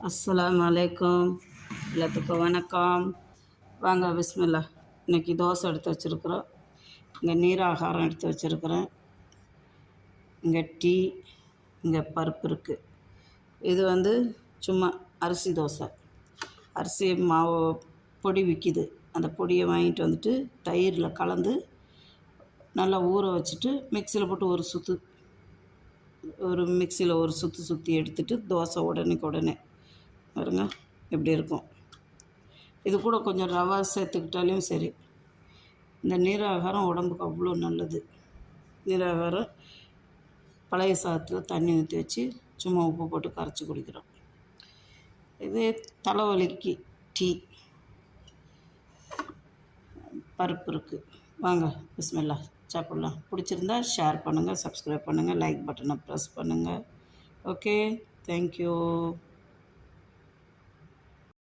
அஸ்ஸலாமு அலைக்கும். எல்லாத்துக்கும் வணக்கம். வாங்க பிஸ்மில்லா. இன்றைக்கி தோசை எடுத்து வச்சுருக்குறோம். இங்கே நீராகாரம் எடுத்து வச்சுருக்குறேன். இங்கே டீ, இங்கே பருப்பு இருக்குது. இது சும்மா அரிசி தோசை. அரிசி மாவு பொடி விற்கிது. அந்த பொடியை வாங்கிட்டு வந்துட்டு தயிரில் கலந்து நல்லா ஊற வச்சுட்டு மிக்சியில் போட்டு மிக்சியில் ஒரு சுற்று சுற்றி எடுத்துகிட்டு தோசை உடனே பாருங்க எப்படி இருக்கும். இது கூட கொஞ்சம் ரவா சேர்த்துக்கிட்டாலையும் சரி. இந்த நீராகாரம் உடம்புக்கு அவ்வளோ நல்லது. நீராகாரம் பழைய சாதத்தில் தண்ணி ஊற்றி வச்சு சும்மா உப்பு போட்டு கரைச்சி குடிக்கிறோம். இது தலைவலிக்கு டீ. பருப்பு இருக்குது. வாங்க பிஸ்மில்லா சாப்பிட்லாம். பிடிச்சிருந்தா ஷேர் பண்ணுங்கள், சப்ஸ்கிரைப் பண்ணுங்கள், லைக் பட்டனை ப்ரெஸ் பண்ணுங்கள். Okay, thank you.